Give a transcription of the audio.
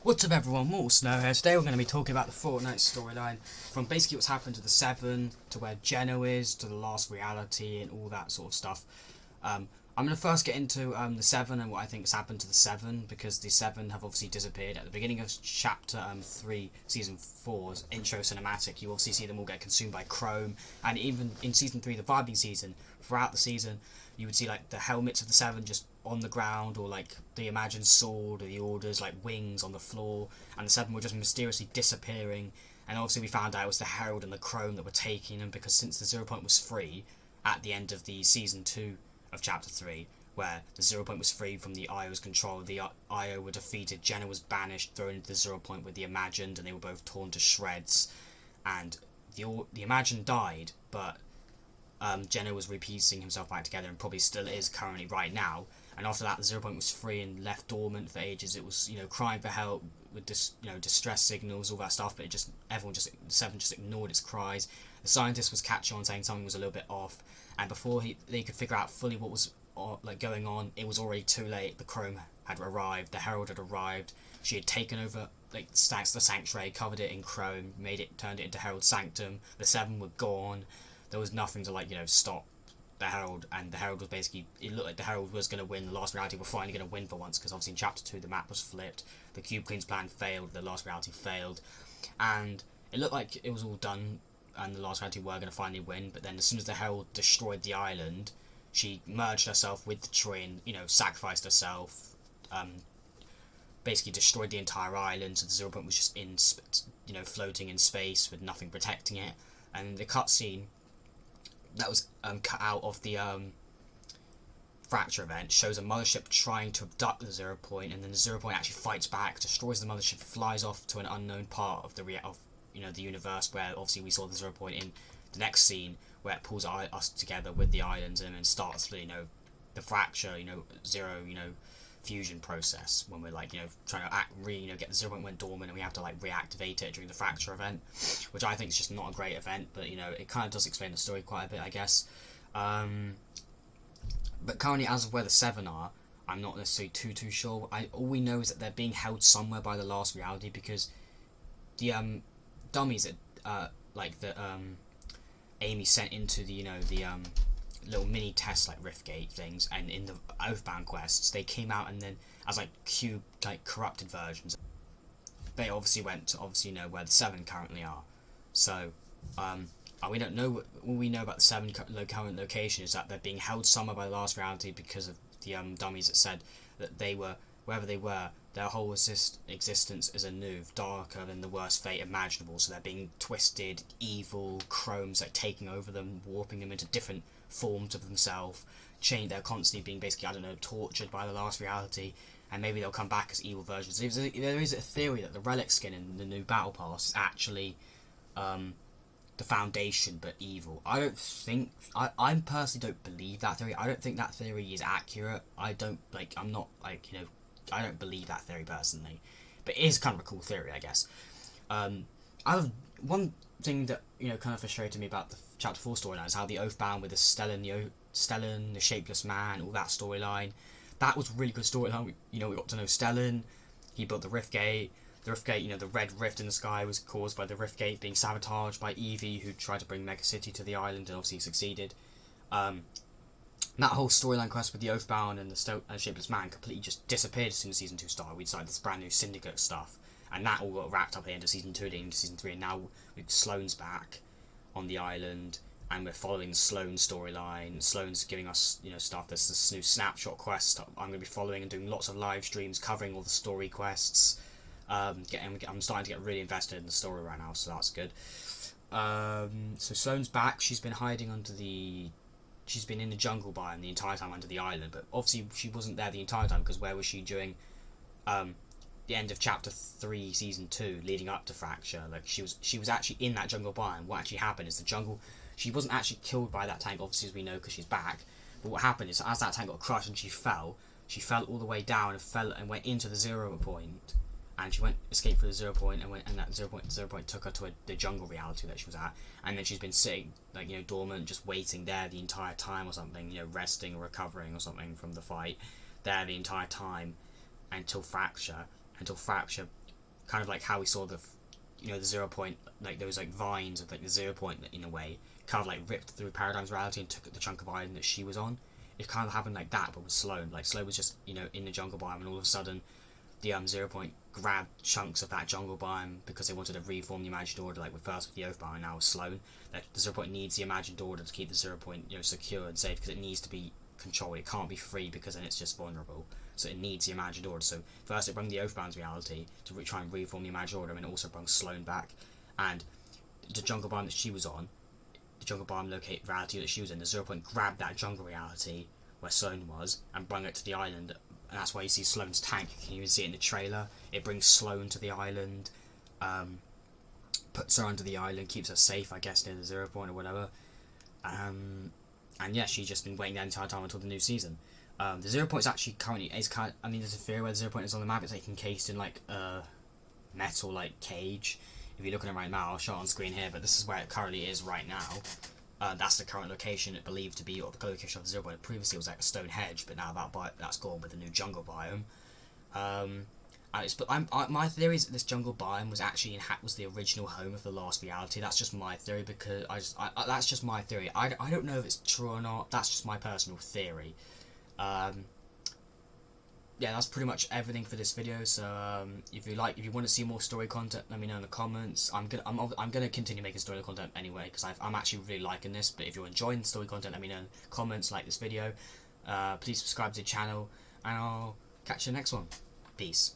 What's up everyone, Mortal Snow here. Today we're going to be talking about the Fortnite storyline, from basically what's happened to the Seven, to where Geno is, to the last reality and all that sort of stuff. I'm going to first get into the Seven and what I think has happened to the Seven, because the Seven have obviously disappeared. At the beginning of Chapter 3, Season 4's intro cinematic, you obviously see them all get consumed by Chrome, and even in Season 3, the vibing season, throughout the season, you would see like the helmets of the Seven just on the ground, or like the imagined sword or the orders like wings on the floor, and the Seven were just mysteriously disappearing. And obviously we found out it was the Herald and the Chrome that were taking them, because since the 0 point was free at the end of the Season 2 of Chapter 3, where the 0 point was free from the IO's control, the IO were defeated, Jenna was banished, thrown into the 0 point with the Imagined, and they were both torn to shreds. And the Imagined died, but Jenna was repiecing himself back together, and probably still is currently right now. And after that, the 0 point was free and left dormant for ages. It was, crying for help with distress signals, all that stuff. But the Seven just ignored its cries. The scientist was catching on, saying something was a little bit off. And before they could figure out fully what was going on, it was already too late. The Chrome had arrived. The Herald had arrived. She had taken over the sanctuary, covered it in Chrome, turned it into Herald Sanctum. The Seven were gone. There was nothing to stop the Herald, and the Herald was basically, it looked like the Herald was going to win. The last reality were finally going to win for once, because obviously in Chapter 2 the map was flipped, the Cube Queen's plan failed, the last reality failed, and it looked like it was all done and the last reality were going to finally win. But then as soon as the Herald destroyed the island, she merged herself with the tree and sacrificed herself, basically destroyed the entire island, so the 0 point was just floating in space with nothing protecting it. And the cutscene that was cut out of the fracture event shows a mothership trying to abduct the 0 point, and then the 0 point actually fights back, destroys the mothership, flies off to an unknown part of the universe, where obviously we saw the 0 point in the next scene, where it pulls us together with the islands and then starts the fracture zero fusion process, when we're trying to get the 0 point went dormant, and we have to reactivate it during the fracture event, which I think is just not a great event, but it kind of does explain the story quite a bit, I guess. But currently, as of where the Seven are, I'm not necessarily too sure. All we know is that they're being held somewhere by the last reality, because the dummies that Amy sent into the little mini test Riftgate things, and in the Oathbound quests they came out, and then as cube corrupted versions, they obviously went to where the Seven currently are. So we don't know. All we know about the Seven current location is that they're being held somewhere by the last reality, because of the dummies that said that they were, wherever they were, their whole existence is anew, darker than the worst fate imaginable. So they're being twisted, evil, Chromes taking over them, warping them into different forms of themselves. They're constantly being basically, tortured by the last reality, and maybe they'll come back as evil versions. There is a theory that the relic skin in the new battle pass is actually the Foundation but evil. I personally don't believe that theory. I don't think that theory is accurate. I don't believe that theory personally, but it is kind of a cool theory, I guess. One thing that kind of frustrated me about the Chapter 4 storyline is how the Oathbound with the Stellan, the Shapeless Man, all that storyline. That was a really good storyline. We got to know Stellan. He built the Riftgate. The Riftgate, the red rift in the sky was caused by the Riftgate being sabotaged by Evie, who tried to bring Mega City to the island and obviously succeeded. That whole storyline quest with the Oathbound and the Shapeless Man completely just disappeared as soon as Season 2 started. We decided this brand new Syndicate stuff, and that all got wrapped up at the end of Season 2 and into Season 3, and now Sloane's back on the island, and we're following the Sloane storyline. Sloane's giving us, stuff. There's this new snapshot quest I'm going to be following and doing lots of live streams covering all the story quests. I'm starting to get really invested in the story right now, so that's good. So Sloane's back. She's been she's been in the jungle biome the entire time under the island, but obviously she wasn't there the entire time, because where was she during the end of Chapter 3 Season 2 leading up to Fracture? She was actually in that jungle biome. What actually happened is she wasn't actually killed by that tank, obviously, as we know, because she's back. But what happened is, as that tank got crushed and she fell all the way down and went into the 0 point, and she escaped through the 0 point, and that 0 point took her to the jungle reality that she was at, and then she's been sitting dormant, just waiting there the entire time or something, resting or recovering or something from the fight there the entire time until Fracture kind of like how we saw the, the 0 point, like those like vines of like the 0 point in a way, kind of like ripped through Paradigm's reality and took the chunk of island that she was on. It kind of happened like that, but with Sloane. Like Sloane was just in the jungle biome, and all of a sudden the 0 point grabbed chunks of that jungle biome because they wanted to reform the imagined order, like with first with the Oathbound and now with Sloane. Like the 0 point needs the imagined order to keep the 0 point secure and safe, because it needs to be controlled. It can't be free because then it's just vulnerable. So it needs the imagined order. So first it brought the Oathbound's reality to try and reform the imagined order, and it also brought Sloane back. And the jungle biome that she was on, the jungle biome locate reality that she was in, the 0 point grabbed that jungle reality where Sloane was and brought it to the island. And that's why you see Sloane's tank. You can even see it in the trailer. It brings Sloane to the island, puts her onto the island, keeps her safe, I guess, near the 0 point or whatever. And yeah, she's just been waiting the entire time until the new season. The 0 point is actually currently there's a theory where the 0 point is on the map. It's like encased in like a metal like cage. If you're looking at it right now, I'll show it on screen here, but this is where it currently is right now. That's the current location, it believed to be, or the location of the 0 point. Previously it was like a stone hedge, but now that's gone with the new jungle biome. My theory is that this jungle biome was actually was the original home of the last reality. That's just my theory, because that's just my theory. I don't know if it's true or not. That's just my personal theory. Yeah, that's pretty much everything for this video. So if you want to see more story content, let me know in the comments. I'm gonna continue making story content anyway, because I'm actually really liking this. But if you're enjoying story content, let me know in the comments. Like this video, please subscribe to the channel, and I'll catch you in the next one. Peace.